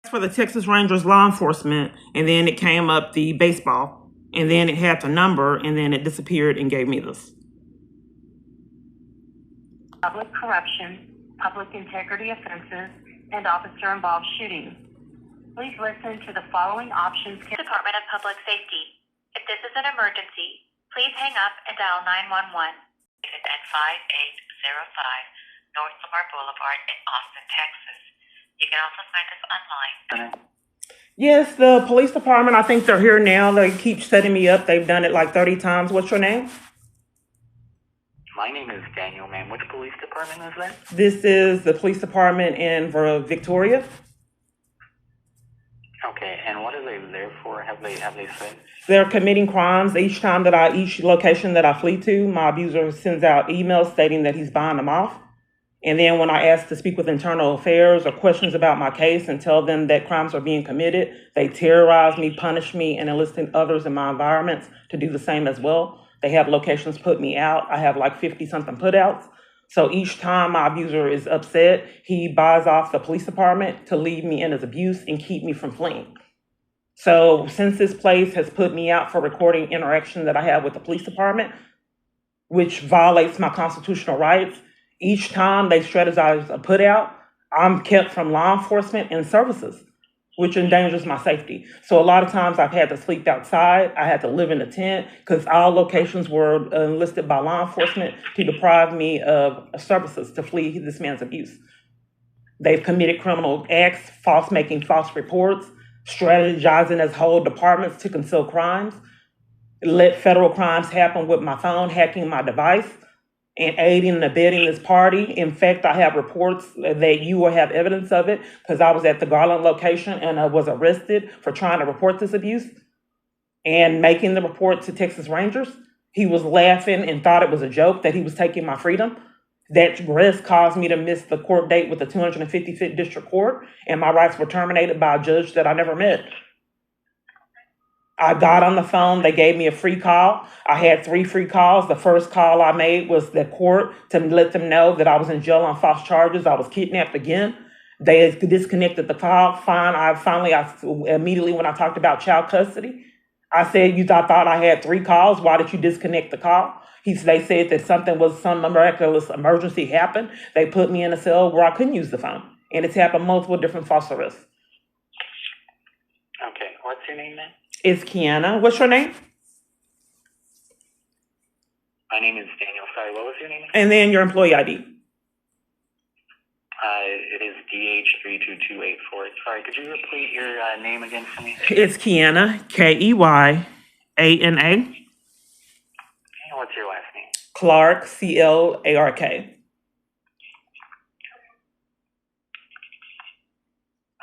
For the Texas Rangers law enforcement, and then it came up the baseball, and then it had the number, and then it disappeared and gave me this. Public corruption, public integrity offenses, and officer-involved shootings. Please listen to the following options. Department of Public Safety. If this is an emergency, please hang up and dial 911. At 5805 North Lamar Boulevard in Austin, Texas. You can also find us online. Yes, the police department, I think they're here now. They keep setting me up. They've done it like 30 times. What's your name? My name is Daniel, ma'am. Which police department is that? This is the police department in Victoria. Okay, and what are they there for? Have they said? They're committing crimes. Each location that I flee to, my abuser sends out emails stating that he's buying them off. And then when I ask to speak with internal affairs or questions about my case and tell them that crimes are being committed, they terrorize me, punish me, and enlist others in my environments to do the same as well. They have locations put me out. I have like 50-something put-outs. So each time my abuser is upset, he buys off the police department to leave me in his abuse and keep me from fleeing. So since this place has put me out for recording interaction that I have with the police department, which violates my constitutional rights, each time they strategize a put out, I'm kept from law enforcement and services, which endangers my safety. So a lot of times I've had to sleep outside. I had to live in a tent because all locations were enlisted by law enforcement to deprive me of services to flee this man's abuse. They've committed criminal acts, making false reports, strategizing as whole departments to conceal crimes, let federal crimes happen with my phone, hacking my device, and aiding and abetting this party. In fact, I have reports that you will have evidence of it because I was at the Garland location and I was arrested for trying to report this abuse and making the report to Texas Rangers. He was laughing and thought it was a joke that he was taking my freedom. That risk caused me to miss the court date with the 255th District Court, and my rights were terminated by a judge that I never met. I got on the phone. They gave me a free call. I had 3 free calls. The first call I made was the court to let them know that I was in jail on false charges. I was kidnapped again. They disconnected the call. Immediately when I talked about child custody, I said, I thought I had 3 calls. Why did you disconnect the call? They said that some miraculous emergency happened. They put me in a cell where I couldn't use the phone. And it's happened multiple different false arrests. Okay, what's your name, ma'am? It's Kiana. What's your name? My name is Daniel. Sorry, what was your name? And then your employee ID. It is DH32284. Sorry, could you repeat your name again for me? It's Kiana, Keyana. And what's your last name? Clark, Clark.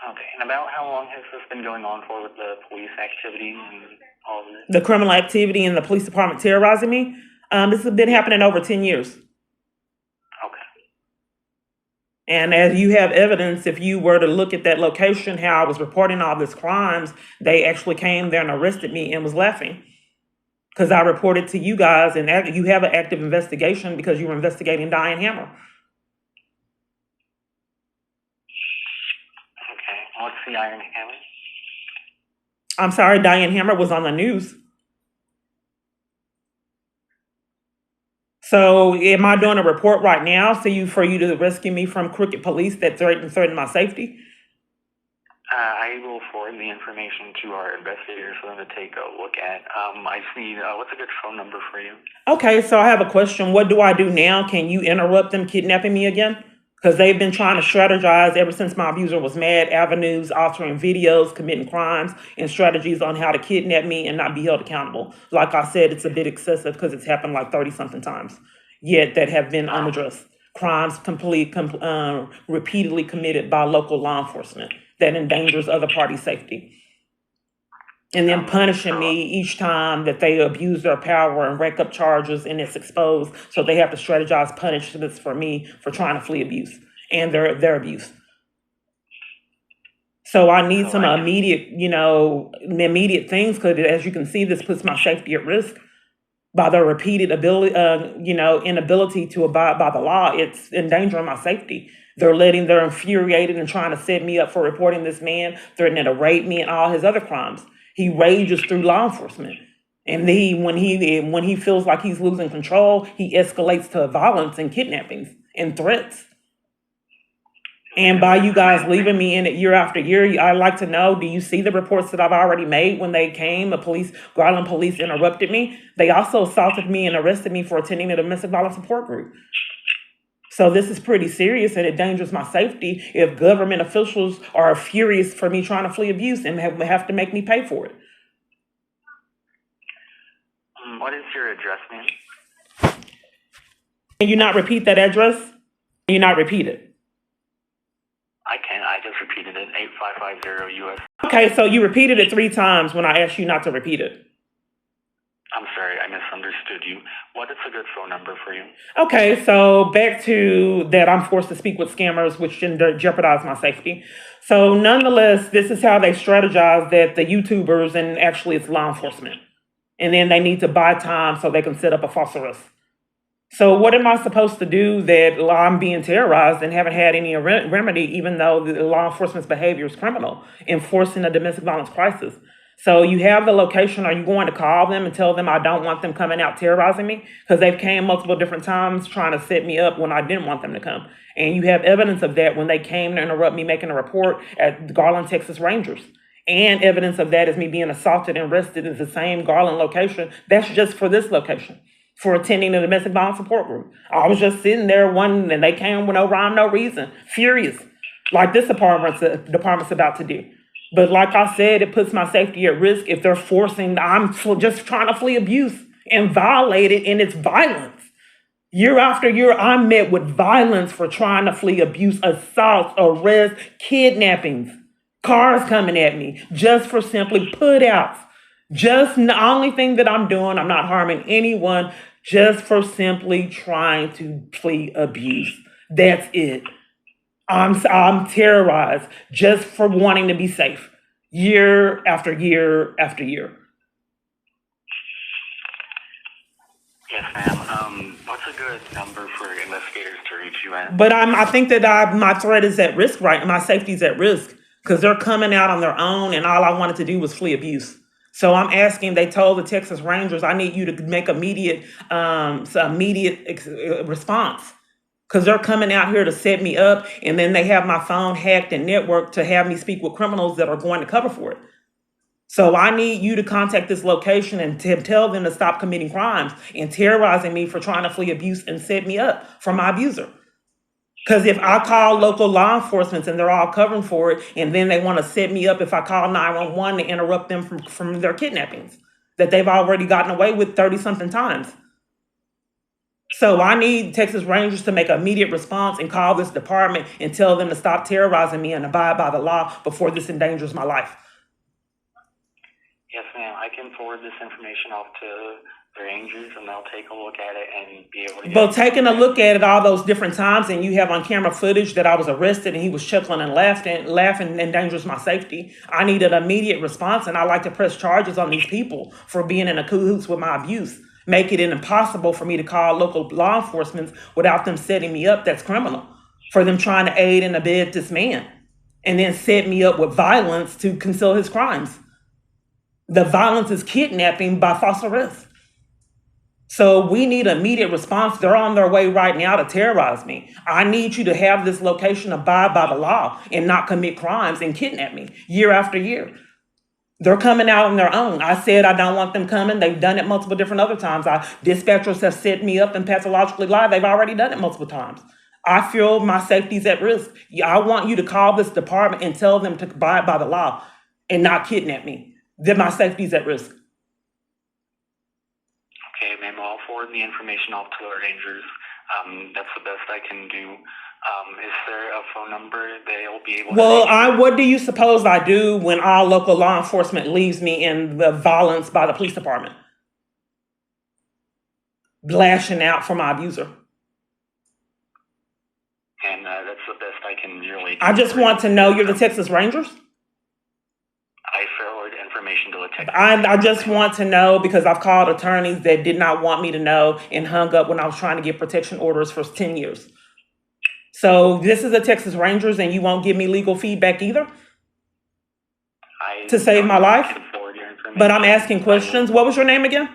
Okay, and about how long has this been going on for with the police activity and all of this? The criminal activity in the police department terrorizing me? This has been happening over 10 years. Okay. And as you have evidence, if you were to look at that location, how I was reporting all these crimes, they actually came there and arrested me and was laughing. Because I reported to you guys, and you have an active investigation because you were investigating Diane Hammer. What's the Iron Hammer? I'm sorry, Diane Hammer was on the news. So am I doing a report right now for you to rescue me from crooked police that threaten my safety? I will forward the information to our investigators for them to take a look at. I see, what's a good phone number for you? Okay, so I have a question. What do I do now? Can you interrupt them kidnapping me again? Because they've been trying to strategize ever since my abuser was mad, avenues, altering videos, committing crimes, and strategies on how to kidnap me and not be held accountable. Like I said, it's a bit excessive because it's happened like 30-something times, yet that have been unaddressed. Crimes repeatedly committed by local law enforcement that endangers other parties' safety. And then punishing me each time that they abuse their power and rack up charges and it's exposed. So they have to strategize punishments for me for trying to flee abuse and their abuse. So I need some immediate things because as you can see, this puts my safety at risk by their repeated inability to abide by the law. It's endangering my safety. They're infuriated and trying to set me up for reporting this man, threatening to rape me and all his other crimes. He rages through law enforcement. And when he feels like he's losing control, he escalates to violence and kidnappings and threats. And by you guys leaving me in it year after year, I'd like to know, do you see the reports that I've already made when they came? Garland police interrupted me. They also assaulted me and arrested me for attending a domestic violence support group. So this is pretty serious, and it endangers my safety if government officials are furious for me trying to flee abuse and have to make me pay for it. What is your address, ma'am? Can you not repeat that address? Can you not repeat it? I can. I just repeated it. 8550 US. Okay, so you repeated it 3 times when I asked you not to repeat it. I'm sorry, I misunderstood you. What is a good phone number for you? Okay, so back to that I'm forced to speak with scammers, which jeopardize my safety. So nonetheless, this is how they strategize that the YouTubers, and actually it's law enforcement. And then they need to buy time so they can set up a false arrest. So what am I supposed to do that I'm being terrorized and haven't had any remedy, even though the law enforcement's behavior is criminal, enforcing a domestic violence crisis? So you have the location. Are you going to call them and tell them I don't want them coming out terrorizing me? Because they've came multiple different times trying to set me up when I didn't want them to come. And you have evidence of that when they came to interrupt me making a report at the Garland, Texas Rangers. And evidence of that is me being assaulted and arrested at the same Garland location. That's just for this location, for attending a domestic violence support group. I was just sitting there one, and they came with no rhyme, no reason, furious, like this department's about to do. But like I said, it puts my safety at risk if they're I'm just trying to flee abuse and violate it, and it's violence. Year after year, I'm met with violence for trying to flee abuse, assaults, arrests, kidnappings, cars coming at me just for simply put outs. Just the only thing that I'm doing, I'm not harming anyone, just for simply trying to flee abuse. That's it. I'm terrorized just for wanting to be safe, year after year after year. Yes, ma'am. What's a good number for investigators to reach you at? But I think that my threat is at risk, right? My safety is at risk because they're coming out on their own, and all I wanted to do was flee abuse. So I'm asking. They told the Texas Rangers, I need you to make immediate response. Because they're coming out here to set me up, and then they have my phone hacked and networked to have me speak with criminals that are going to cover for it. So I need you to contact this location and tell them to stop committing crimes and terrorizing me for trying to flee abuse and set me up for my abuser. Because if I call local law enforcement and they're all covering for it, and then they want to set me up if I call 911 to interrupt them from their kidnappings that they've already gotten away with 30-something times. So I need Texas Rangers to make an immediate response and call this department and tell them to stop terrorizing me and abide by the law before this endangers my life. Yes, ma'am. I can forward this information off to the Rangers, and they'll take a look at it and be able to. But taking a look at it all those different times, and you have on camera footage that I was arrested and he was chuckling and laughing endangers my safety. I need an immediate response, and I like to press charges on these people for being in a cahoots with my abuse. Make it impossible for me to call local law enforcement without them setting me up. That's criminal. For them trying to aid and abet this man and then set me up with violence to conceal his crimes. The violence is kidnapping by false arrest. So we need immediate response. They're on their way right now to terrorize me. I need you to have this location abide by the law and not commit crimes and kidnap me year after year. They're coming out on their own. I said I don't want them coming. They've done it multiple different other times. Dispatchers have set me up and pathologically lied. They've already done it multiple times. I feel my safety's at risk. I want you to call this department and tell them to abide by the law and not kidnap me. Then my safety's at risk. Okay, ma'am. I'll forward the information off to the Rangers. That's the best I can do. Is there a phone number they'll be able to? Well, what do you suppose I do when all local law enforcement leaves me in the violence by the police department? Lashing out for my abuser. And that's the best I can really do. I just want to know, you're the Texas Rangers? I forward information information to detect. I just want to know because I've called attorneys that did not want me to know and hung up when I was trying to get protection orders for 10 years. So this is the Texas Rangers and you won't give me legal feedback either to save my life? But I'm asking questions. What was your name again?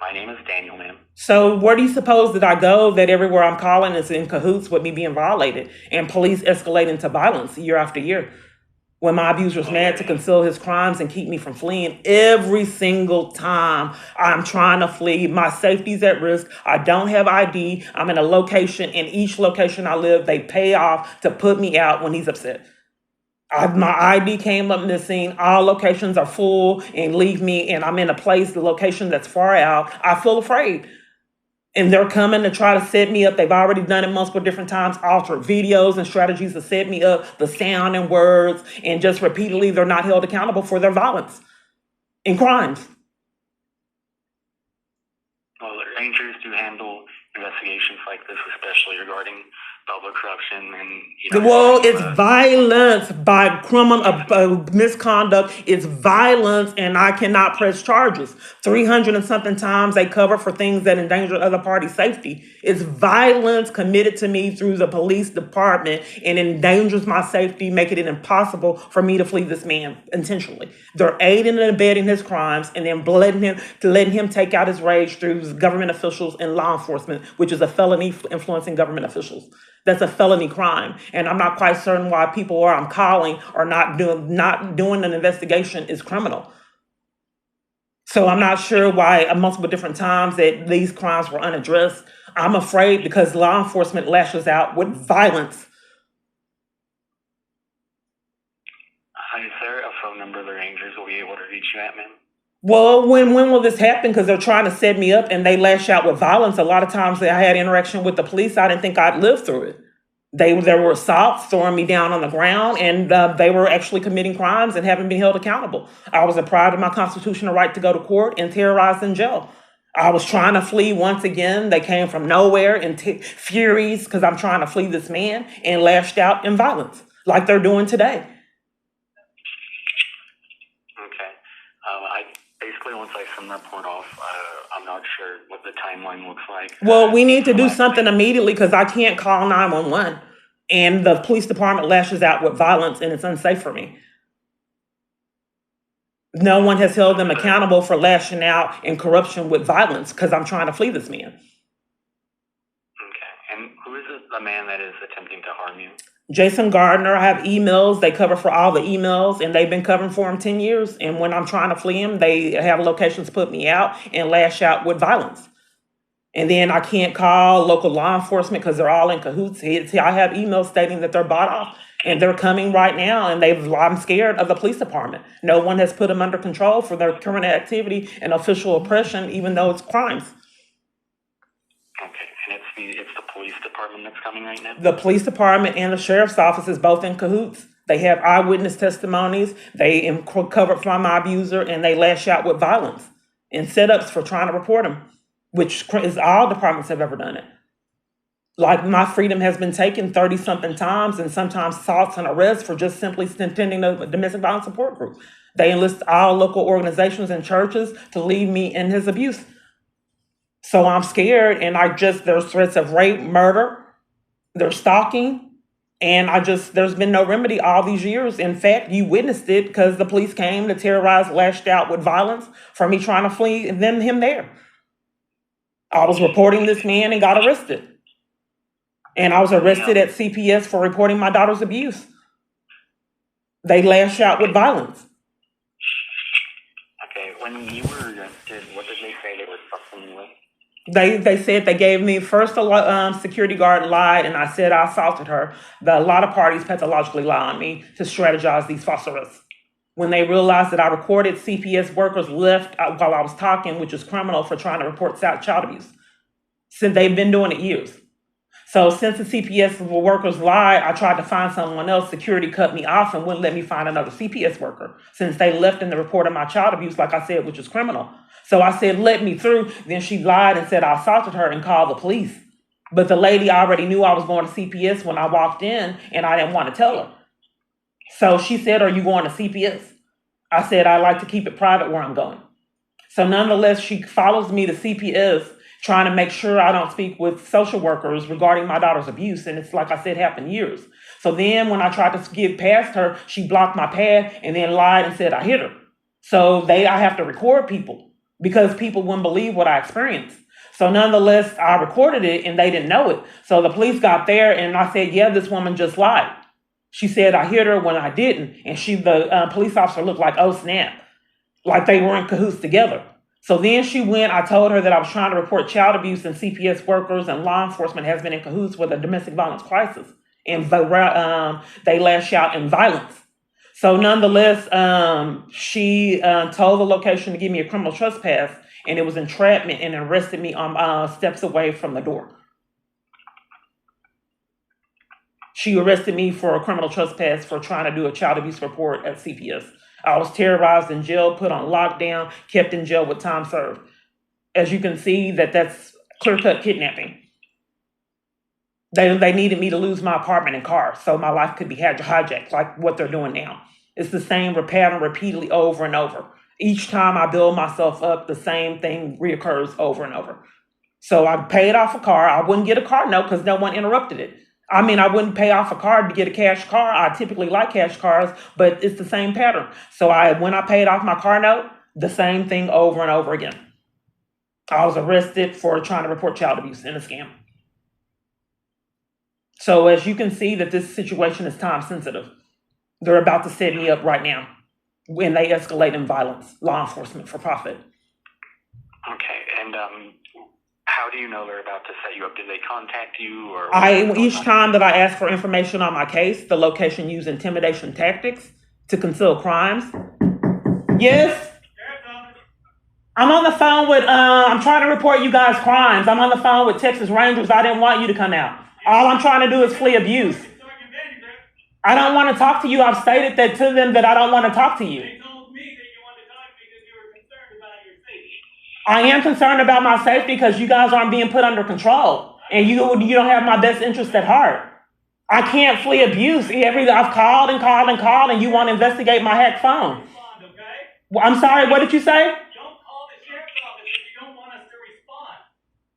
My name is Daniel, ma'am. So where do you suppose that I go that everywhere I'm calling is in cahoots with me being violated and police escalating to violence year after year? When my abuser's mad to conceal his crimes and keep me from fleeing every single time I'm trying to flee. My safety's at risk. I don't have ID. I'm in a location. In each location I live, they pay off to put me out when he's upset. My ID came up missing. All locations are full and leave me, and I'm in a place, the location that's far out. I feel afraid. And they're coming to try to set me up. They've already done it multiple different times, altered videos and strategies to set me up, the sound and words, and just repeatedly they're not held accountable for their violence and crimes. Well, the Rangers do handle investigations like this, especially regarding public corruption and Well, it's violence by criminal misconduct. It's violence, and I cannot press charges. 300 and something times they cover for things that endanger other parties' safety. It's violence committed to me through the police department and endangers my safety, making it impossible for me to flee this man intentionally. They're aiding and abetting his crimes and then letting him take out his rage through government officials and law enforcement, which is a felony for influencing government officials. That's a felony crime. And I'm not quite certain why people where I'm calling are not doing an investigation is criminal. So I'm not sure why multiple different times that these crimes were unaddressed. I'm afraid because law enforcement lashes out with violence. Is there a phone number the Rangers will be able to reach you at, ma'am? Well, when will this happen? Because they're trying to set me up and they lash out with violence. A lot of times that I had interaction with the police, I didn't think I'd live through it. There were assaults, throwing me down on the ground, and they were actually committing crimes and haven't been held accountable. I was deprived of my constitutional right to go to court and terrorized in jail. I was trying to flee once again. They came from nowhere in furies because I'm trying to flee this man and lashed out in violence like they're doing today. Okay. Basically, once I send that report off, I'm not sure what the timeline looks like. Well, we need to do something immediately because I can't call 911 and the police department lashes out with violence and it's unsafe for me. No one has held them accountable for lashing out in corruption with violence because I'm trying to flee this man. Okay. And who is the man that is attempting to harm you? Jason Gardner. I have emails. They cover for all the emails, and they've been covering for him 10 years. And when I'm trying to flee him, they have locations put me out and lash out with violence. And then I can't call local law enforcement because they're all in cahoots. I have emails stating that they're bought off, and they're coming right now, and I'm scared of the police department. No one has put them under control for their criminal activity and official oppression, even though it's crimes. Okay, and it's the police department that's coming right now? The police department and the sheriff's office is both in cahoots. They have eyewitness testimonies. They cover from my abuser, and they lash out with violence and setups for trying to report him, which is all departments have ever done it. Like my freedom has been taken 30-something times and sometimes assaults and arrests for just simply attending a domestic violence support group. They enlist all local organizations and churches to leave me in his abuse. So I'm scared, and there's threats of rape, murder, there's stalking, and there's been no remedy all these years. In fact, you witnessed it because the police came to terrorize, lashed out with violence for me trying to flee and then him there. I was reporting this man and got arrested. And I was arrested at CPS for reporting my daughter's abuse. They lash out with violence. Okay, when you were arrested, what did they say they were fucking with? They said they gave me first a security guard lied, and I said I assaulted her. A lot of parties pathologically lie on me to strategize these false arrests. When they realized that I recorded, CPS workers left while I was talking, which is criminal for trying to report child abuse. Since they've been doing it years. So since the CPS workers lied, I tried to find someone else. Security cut me off and wouldn't let me find another CPS worker since they left in the report of my child abuse, like I said, which is criminal. So I said, let me through. Then she lied and said I assaulted her and called the police. But the lady already knew I was going to CPS when I walked in, and I didn't want to tell her. So she said, are you going to CPS? I said, I like to keep it private where I'm going. So nonetheless, she follows me to CPS trying to make sure I don't speak with social workers regarding my daughter's abuse. And it's like I said, happened years. So then when I tried to get past her, she blocked my path and then lied and said I hit her. So I have to record people because people wouldn't believe what I experienced. So nonetheless, I recorded it and they didn't know it. So the police got there and I said, yeah, this woman just lied. She said I hit her when I didn't. And the police officer looked like, oh, snap, like they were in cahoots together. So then she went, I told her that I was trying to report child abuse and CPS workers and law enforcement has been in cahoots with a domestic violence crisis. And they lash out in violence. So nonetheless, she told the location to give me a criminal trespass and it was entrapment and arrested me on steps away from the door. She arrested me for a criminal trespass for trying to do a child abuse report at CPS. I was terrorized in jail, put on lockdown, kept in jail with time served. As you can see, that's clear-cut kidnapping. They needed me to lose my apartment and car so my life could be hijacked, like what they're doing now. It's the same pattern repeatedly over and over. Each time I build myself up, the same thing reoccurs over and over. So I paid off a car. I wouldn't get a car note because no one interrupted it. I mean, I wouldn't pay off a car to get a cash car. I typically like cash cars, but it's the same pattern. So when I paid off my car note, the same thing over and over again. I was arrested for trying to report child abuse in a scam. So as you can see that this situation is time sensitive. They're about to set me up right now when they escalate in violence, law enforcement for profit. Okay, and how do you know they're about to set you up? Did they contact you or? Each time that I ask for information on my case, the location used intimidation tactics to conceal crimes. Yes? I'm on the phone with, I'm trying to report you guys crimes. I'm on the phone with Texas Rangers. I didn't want you to come out. All I'm trying to do is flee abuse. I don't want to talk to you. I've stated that to them that I don't want to talk to you. They told me that you wanted to talk because you were concerned about your safety. I am concerned about my safety because you guys aren't being put under control. And you don't have my best interest at heart. I can't flee abuse. I've called and called and called, and you want to investigate my hacked phone. Respond, okay? Well, I'm sorry, what did you say? Don't call the sheriff's office if you don't want us to respond.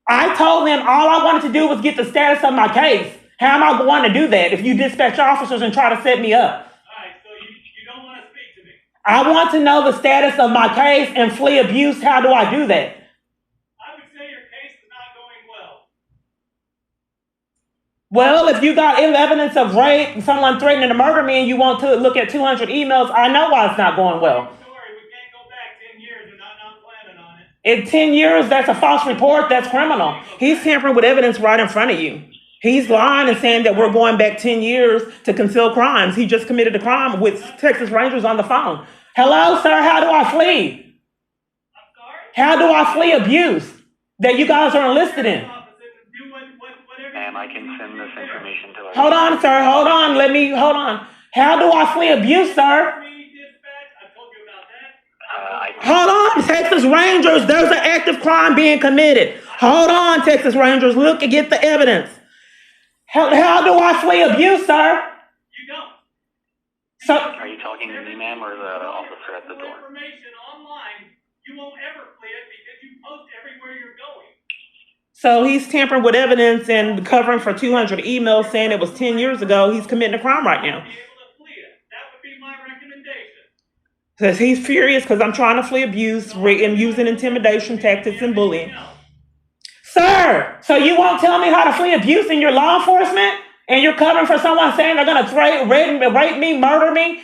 I told them all I wanted to do was get the status of my case. How am I going to do that if you dispatch officers and try to set me up? All right, so you don't want to speak to me. I want to know the status of my case and flee abuse. How do I do that? I would say your case is not going well. Well, if you got evidence of rape, someone threatening to murder me, and you want to look at 200 emails, I know why it's not going well. Sorry, we can't go back 10 years and not planning on it. In 10 years, that's a false report. That's criminal. He's tampering with evidence right in front of you. He's lying and saying that we're going back 10 years to conceal crimes. He just committed a crime with Texas Rangers on the phone. Hello, sir, how do I flee? I'm sorry? How do I flee abuse that you guys are enlisted in? Do whatever. Ma'am, I can send this information to our. Hold on, sir, hold on. Hold on. How do I flee abuse, sir? I told you about that. Hold on, Texas Rangers, there's an active crime being committed. Hold on, Texas Rangers, look and get the evidence. How do I flee abuse, sir? You don't. So, Are you talking to me, ma'am, or the officer at the door? Information online, you won't ever flee it because you post everywhere you're going. so he's tampering with evidence and covering for 200 emails saying it was 10 years ago. He's committing a crime right now. Be able to flee it. That would be my recommendation. Says he's furious because I'm trying to flee abuse and using intimidation tactics and bullying. Sir, so you won't tell me how to flee abuse in your law enforcement? And you're covering for someone saying they're going to rape me, murder me?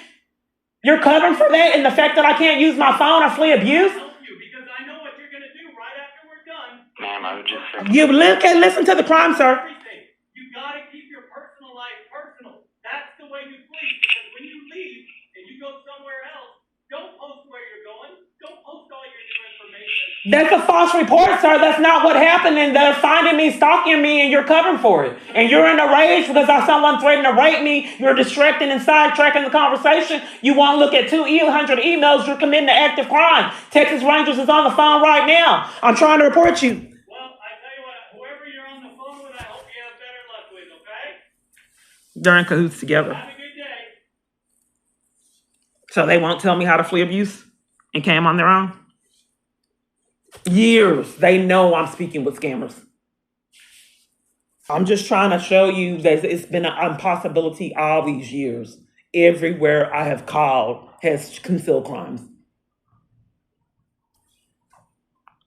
You're covering for that and the fact that I can't use my phone or flee abuse? Help you because I know what you're going to do right after we're done. Ma'am, I would just. You listen to the crime, sir. Everything. You got to keep your personal life personal. That's the way you flee. Because when you leave and you go somewhere else, don't post where you're going. Don't post all your new information. That's a false report, sir. That's not what happened. And they're finding me, stalking me, and you're covering for it. And you're in a rage because someone threatened to rape me. You're distracting and sidetracking the conversation. You want to look at 200 emails. You're committing an active crime. Texas Rangers is on the phone right now. I'm trying to report you. Well, I tell you what, whoever you're on the phone with, I hope you have better luck with, okay? They're in cahoots together. Have a good day. So they won't tell me how to flee abuse and came on their own? Years. They know I'm speaking with scammers. I'm just trying to show you that it's been an impossibility all these years. Everywhere I have called has concealed crimes.